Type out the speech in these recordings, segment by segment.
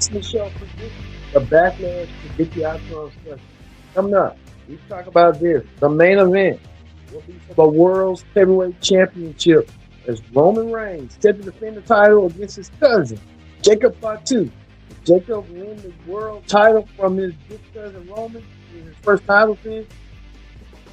Wrestling Show presents the Backlash Predicted Outcome special. Coming up, we talk about this. The main event will be for the World's Heavyweight Championship as Roman Reigns set to defend the title against his cousin, Jacob Fatu. Jacob win the world title from his big cousin Roman in his first title defense,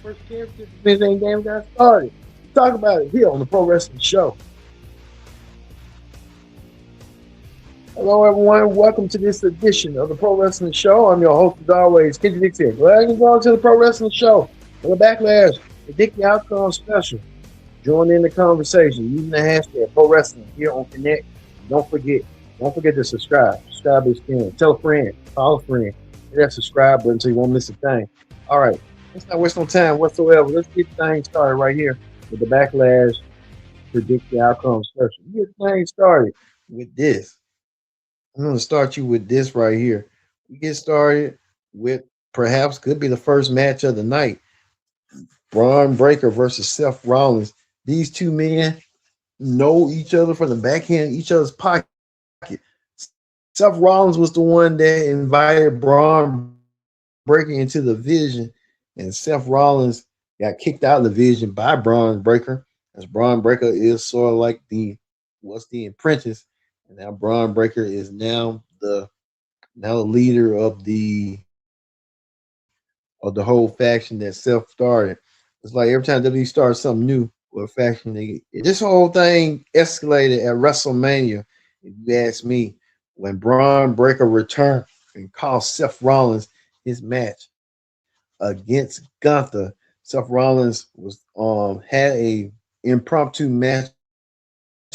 first championship defense ain't game got started. We talk about it here on the Pro Wrestling Show. Hello, everyone. Welcome to this edition of the Pro Wrestling Show. I'm your host, as always, Kenji Dixon. Glad you're going to the Pro Wrestling Show for the Backlash Predicted Outcome special. Join in the conversation using the hashtag Pro Wrestling here on Connect. Don't forget to subscribe. Subscribe to this channel. Tell a friend. Call a friend. Hit that subscribe button so you won't miss a thing. All right. Let's not waste no time whatsoever. Let's get things started right here with the Backlash Predicted Outcome special. Get things started with this. I'm going to start you with this right here. We get started with perhaps could be the first match of the night. Braun Breaker versus Seth Rollins. These two men know each other from the backhand, each other's pocket. Seth Rollins was the one that invited Braun Breaker into the Vision, and Seth Rollins got kicked out of the Vision by Braun Breaker, as Braun Breaker is sort of like the apprentice. And now Braun Breaker is now the leader of the whole faction that Seth started. It's like every time WWE starts something new with a faction, this whole thing escalated at WrestleMania. If you ask me, when Braun Breaker returned and cost Seth Rollins his match against Gunther. Seth Rollins was had a impromptu match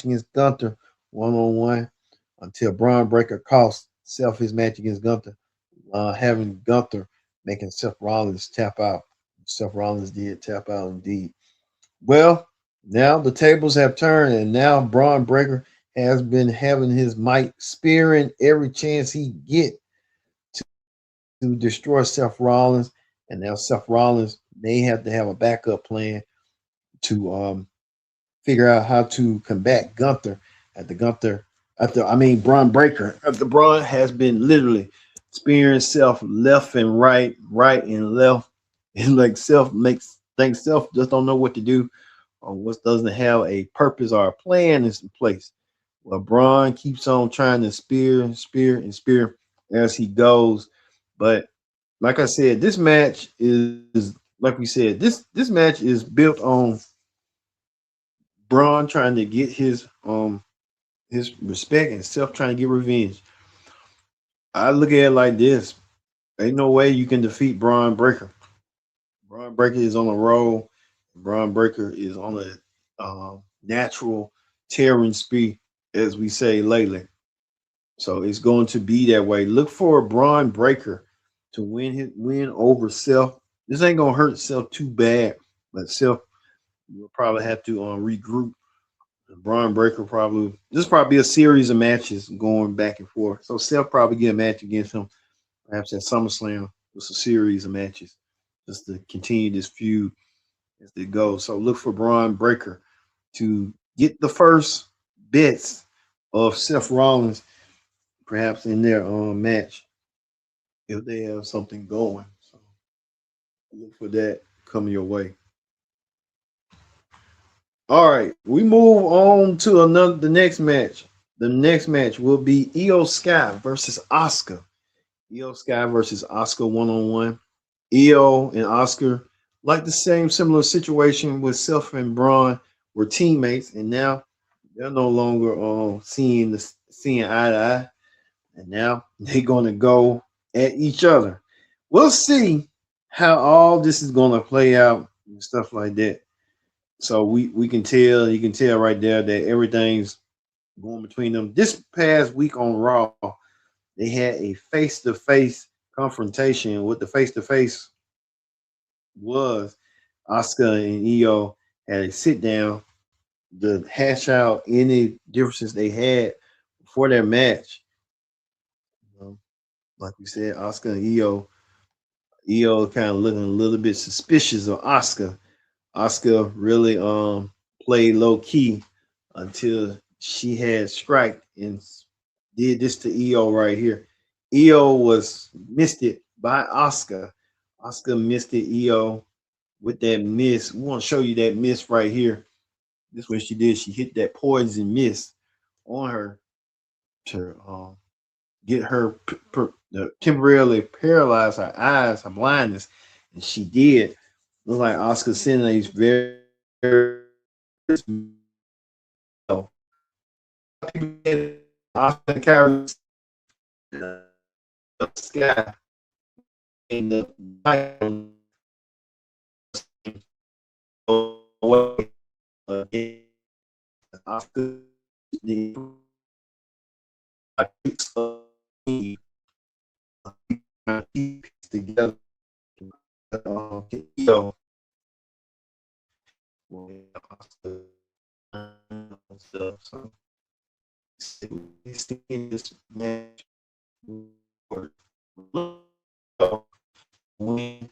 against Gunther one-on-one until Braun Breaker cost Seth his match against Gunther, having Gunther making Seth Rollins tap out. Seth Rollins did tap out indeed. Well, now the tables have turned, and now Braun Breaker has been having his might spearing every chance he get to destroy Seth Rollins, and now Seth Rollins may have to have a backup plan to figure out how to combat Gunther. Braun Breaker. After Braun has been literally spearing Seth left and right and left, and like Seth thinks Seth just don't know what to do, or what doesn't have a purpose or a plan in place. Well, Braun keeps on trying to spear as he goes, but like I said, this match is like we said. This match is built on Braun trying to get his respect and Seth trying to get revenge. I look at it like this: ain't no way you can defeat Braun Breaker. Braun Breaker is on a roll. Braun Breaker is on a natural tearing speed, as we say lately. So it's going to be that way. Look for Braun Breaker to win over Seth. This ain't gonna hurt Seth too bad, but Seth will probably have to regroup. Braun Breaker this probably be a series of matches going back and forth. So Seth probably get a match against him, perhaps at SummerSlam. It's a series of matches just to continue this feud as it goes. So look for Braun Breaker to get the first bits of Seth Rollins, perhaps in their match, if they have something going. So look for that coming your way. All right, we move on to the next match. The next match will be Io Sky versus Asuka. Io Sky versus Asuka one-on-one. Io and Asuka, like the similar situation with Seth and Braun, were teammates, and now they're no longer seeing eye to eye, and now they're going to go at each other. We'll see how all this is going to play out and stuff like that. So we can tell, you can tell right there that everything's going between them. This past week on Raw, they had a face-to-face confrontation. What the face-to-face was, Asuka and Io had a sit down to hash out any differences they had before their match. Like we said, Asuka and Io kind of looking a little bit suspicious of Asuka. Asuka really played low key until she had strike and did this to EO right here. EO was missed it by Oscar. Oscar missed it EO with that miss. We want to show you that miss right here. This is what she did. She hit that poison mist on her to get her temporarily paralyze her eyes, her blindness, and she did. Look like Oscar Sene very well. Oscar carries the sky in the night away again. Oscar the together. So so this match when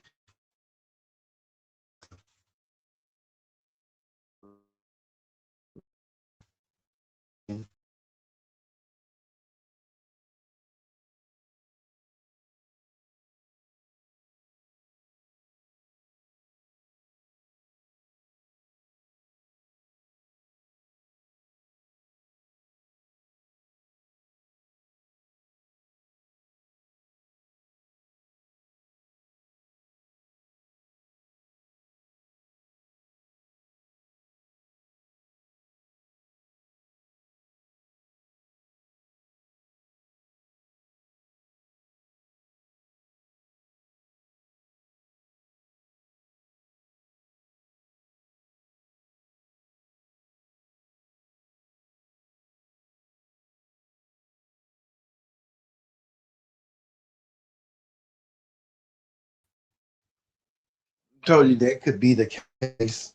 told you that could be the case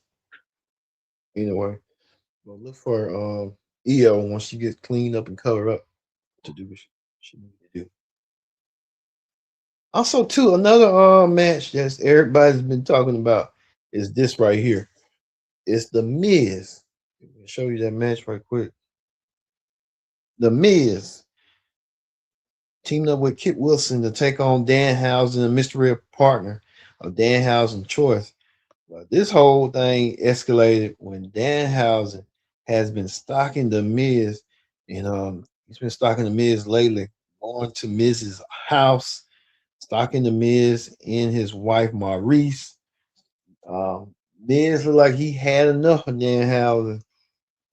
anyway. But look for EO once she gets cleaned up and covered up to do what she needs to do. Also, too, another match that everybody's been talking about is this right here. It's the Miz. Let me show you that match right quick. The Miz teamed up with Kit Wilson to take on Danhausen, a mystery partner of Danhausen choice. But this whole thing escalated when Danhausen has been stalking the Miz, and he's been stalking the Miz lately, going to Miz's house, stalking the Miz and his wife Maurice. Miz looked like he had enough of Danhausen,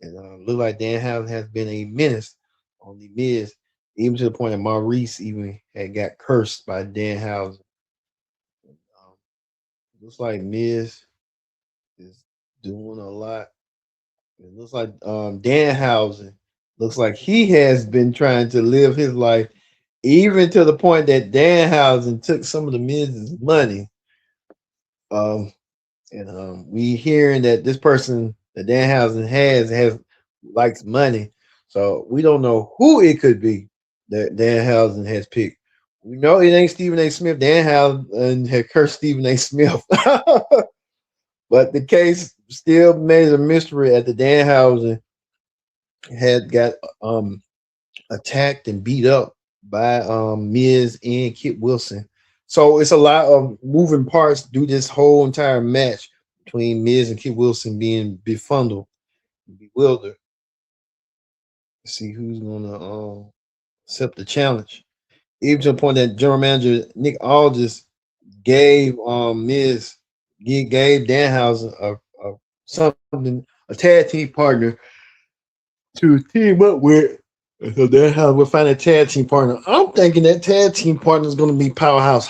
and looked like Danhausen has been a menace on the Miz, even to the point that Maurice even had got cursed by Danhausen. Um, Looks like Miz is doing a lot. It looks like Danhausen looks like he has been trying to live his life, even to the point that Danhausen took some of the Miz's money. Um, and we hearing that this person that Danhausen has likes money, so we don't know who it could be that Danhausen has picked. We know it ain't Stephen A. Smith. Danhausen had cursed Stephen A. Smith, but the case still remains a mystery. At the Danhausen had got attacked and beat up by Miz and Kit Wilson. So it's a lot of moving parts through this whole entire match between Miz and Kit Wilson being befuddled, bewildered. Let's see who's gonna accept the challenge. Even to the point that general manager Nick Aldis gave Miz gave Danhausen a something, a tag team partner to team up with. So that's how we'll find a tag team partner. I'm thinking that tag team partner is going to be Powerhouse.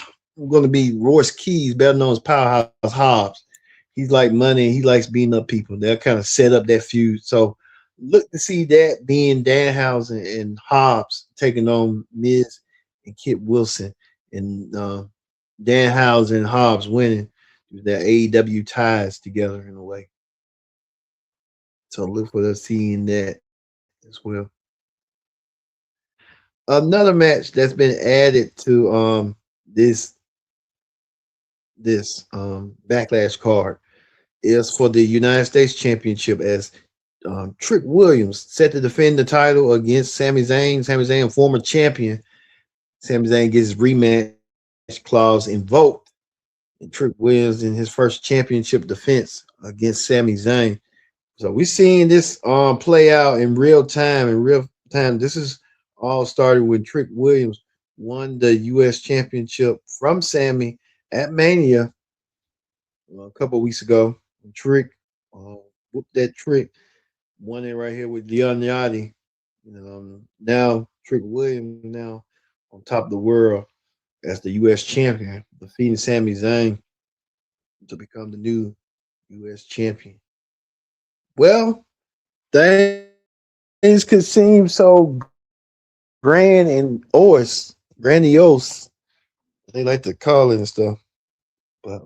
Going to be Royce Keys, better known as Powerhouse Hobbs. He's like money. He likes beating up people. They'll kind of set up that feud. So look to see that being Danhausen and Hobbs taking on Miz and Kit Wilson, and Danhausen and Hobbs winning their AEW ties together in a way. So look for us seeing that as well. Another match that's been added to this backlash card is for the United States Championship, as Trick Williams set to defend the title against Sami Zayn. Sami Zayn, former champion. Sami Zayn gets his rematch clause invoked. And Trick Williams in his first championship defense against Sami Zayn. So we're seeing this play out in real time. This is all started when Trick Williams won the U.S. Championship from Sammy at Mania a couple of weeks ago. Trick whooped that Trick, won it right here with Leon Yachty. Now Trick Williams now on top of the world as the U.S. champion, defeating Sami Zayn to become the new U.S. champion. Well, things could seem so grandiose. They like to call it and stuff. But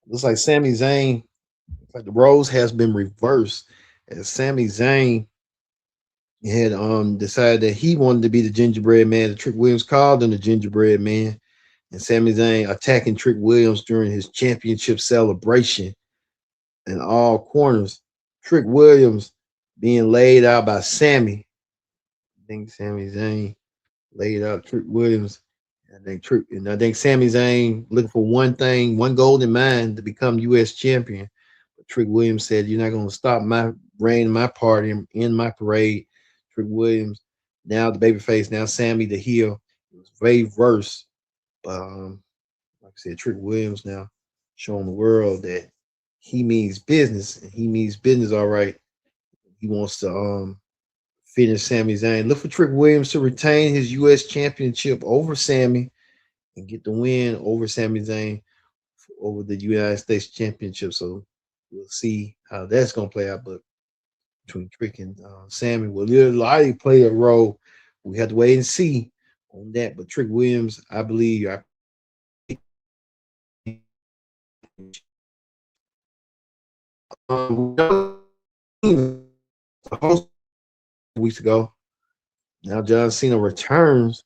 looks like Sami Zayn, like the roles has been reversed, as Sami Zayn had decided that he wanted to be the gingerbread man. The Trick Williams called him the gingerbread man, and Sami Zayn attacking Trick Williams during his championship celebration in all corners. Trick Williams being laid out by Sammy. I think Sami Zayn laid out Trick Williams. I think Sami Zayn looking for one thing, one goal in mind to become U.S. champion. But Trick Williams said, "You're not going to stop my reign, my party, in my parade." Trick Williams, now the babyface, now Sammy the heel. It was very verse. But like I said, Trick Williams now showing the world that he means business, and he means business all right. He wants to finish Sami Zayn. Look for Trick Williams to retain his U.S. championship over Sammy and get the win over Sami Zayn over the United States Championship. So we'll see how that's going to play out. But between Trick and Sammy will likely play a role. We have to wait and see on that. But Trick Williams, I believe, weeks ago. Now John Cena returns,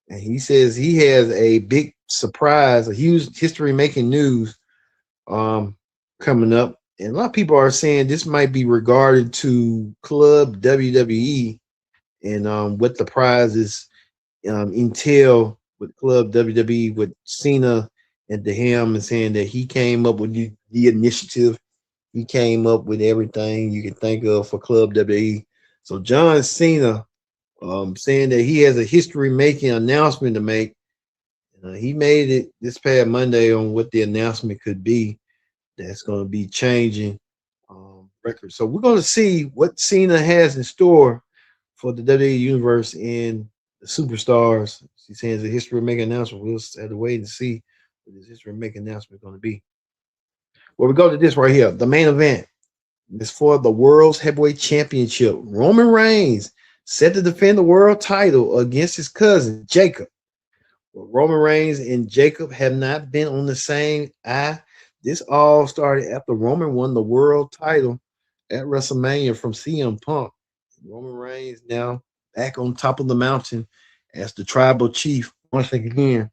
and he says he has a big surprise, a huge history-making news coming up. And a lot of people are saying this might be regarded to Club WWE and what the prizes entail with Club WWE with Cena and him, and saying that he came up with the initiative. He came up with everything you can think of for Club WWE. So John Cena saying that he has a history-making announcement to make. He made it this past Monday on what the announcement could be. That's going to be changing records. So we're going to see what Cena has in store for the WWE Universe and the superstars. He's saying it's a history-making announcement. We'll have to wait and see what this history-making announcement is going to be. Well, we go to this right here. The main event is for the World's Heavyweight Championship. Roman Reigns set to defend the world title against his cousin, Jacob. Well, Roman Reigns and Jacob have not been on the same eye. This all started after Roman won the world title at WrestleMania from CM Punk. Roman Reigns now back on top of the mountain as the tribal chief once again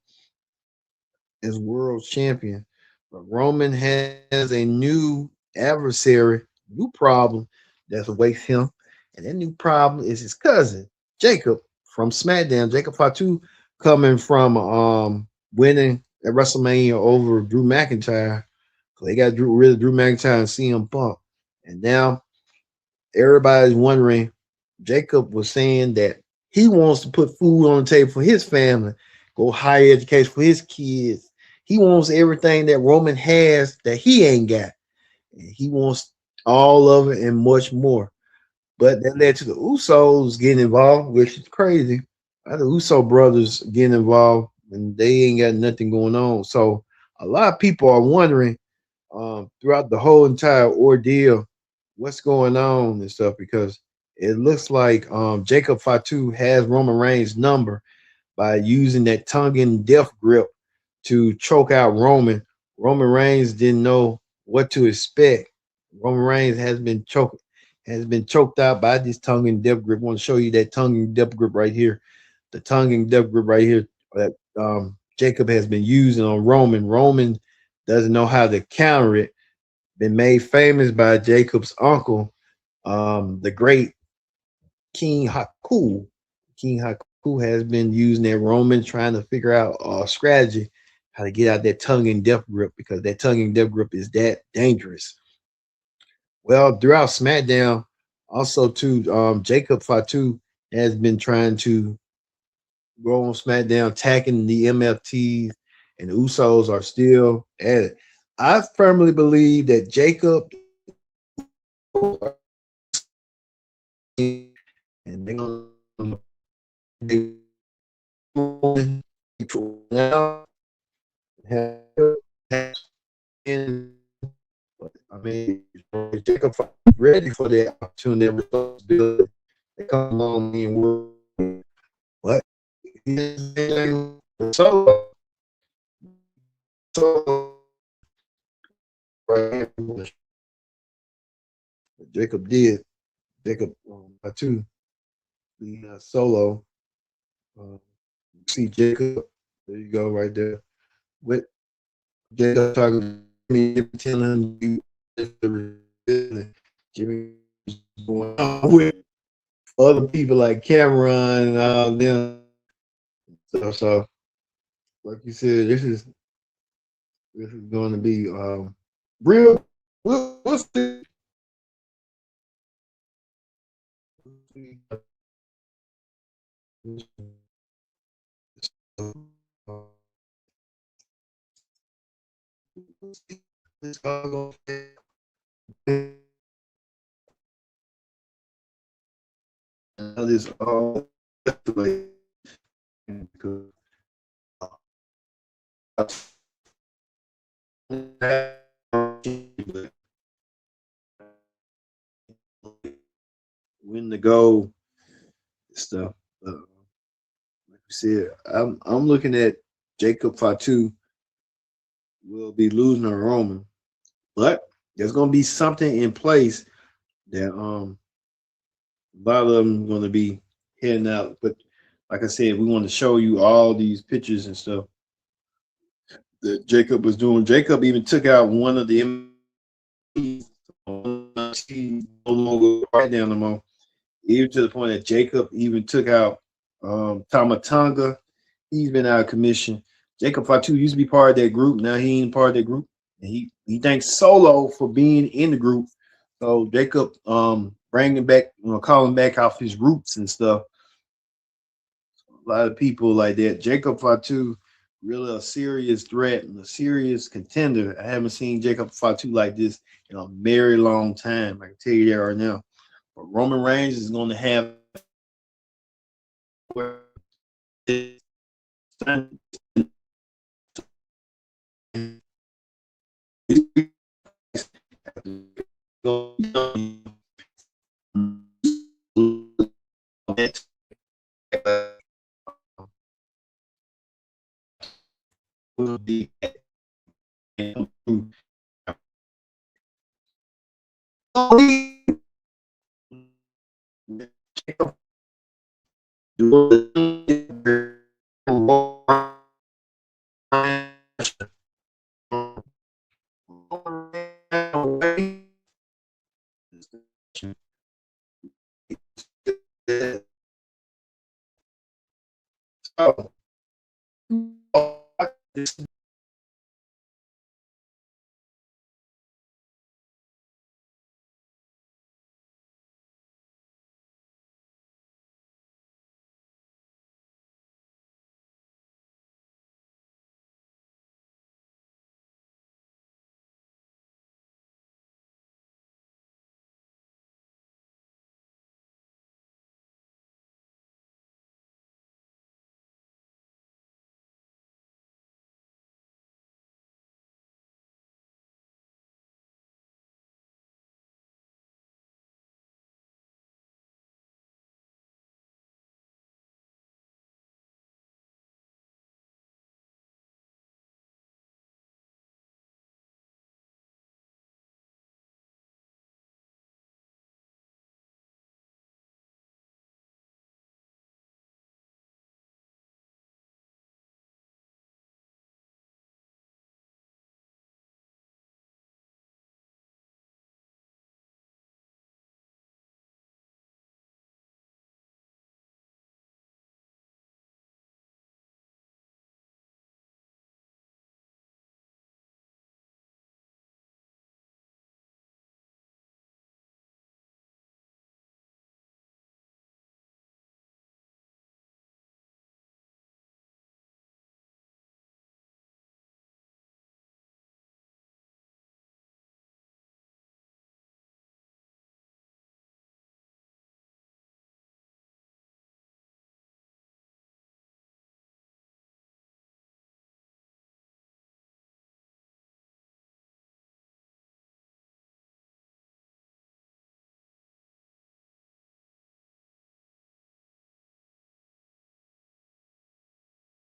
as world champion. But Roman has a new adversary, new problem that awaits him. And that new problem is his cousin, Jacob from SmackDown. Jacob Fatu coming from winning at WrestleMania over Drew McIntyre. So they got rid of Drew McIntyre and CM Punk. And now everybody's wondering, Jacob was saying that he wants to put food on the table for his family, go higher education for his kids. He wants everything that Roman has that he ain't got. He wants all of it and much more. But that led to the Usos getting involved, which is crazy. The Uso brothers getting involved, and they ain't got nothing going on. So a lot of people are wondering throughout the whole entire ordeal what's going on and stuff, because it looks like Jacob Fatu has Roman Reigns' number by using that tongue in death grip to choke out Roman. Roman Reigns didn't know what to expect. Roman Reigns has been choked out by this tongue in death grip. I want to show you that tongue in death grip right here. The tongue in death grip right here that Jacob has been using on Roman. Roman doesn't know how to counter it. Been made famous by Jacob's uncle The great King Haku. King Haku has been using that Roman trying to figure out a strategy how to get out that tongue and death grip because that tongue and death grip is that dangerous. Well, throughout SmackDown, also too, Jacob Fatu has been trying to go on SmackDown, attacking the MFTs, and the Usos are still at it. I firmly believe that Jacob and they're gonna now have in. I mean, Jacob ready for the opportunity and responsibility that come along and work. What? So, so right, Jacob did. Jacob too. The solo. Uh, see Jacob. There you go, right there. With Jacob talking to me, telling you Jimmy going on with other people like Cameron and all them. So like you said, this is going to be real. We'll see. This all win the goal stuff. Like you said, I'm looking at Jacob Fatu will be losing a Roman, but there's gonna be something in place that a lot of them going to be heading out. But like I said, we want to show you all these pictures and stuff that Jacob was doing. Jacob even took out one of the MCs, no longer right down the mall. Even to the point that Jacob even took out Tamatanga. He's been out of commission. Jacob Fatu used to be part of that group. Now he ain't part of that group. And he thanks Solo for being in the group. So Jacob bringing back, calling back off his roots and stuff. A lot of people like that. Jacob Fatu, really a serious threat and a serious contender. I haven't seen Jacob Fatu like this in a very long time. I can tell you that right now. But Roman Reigns is going to have will be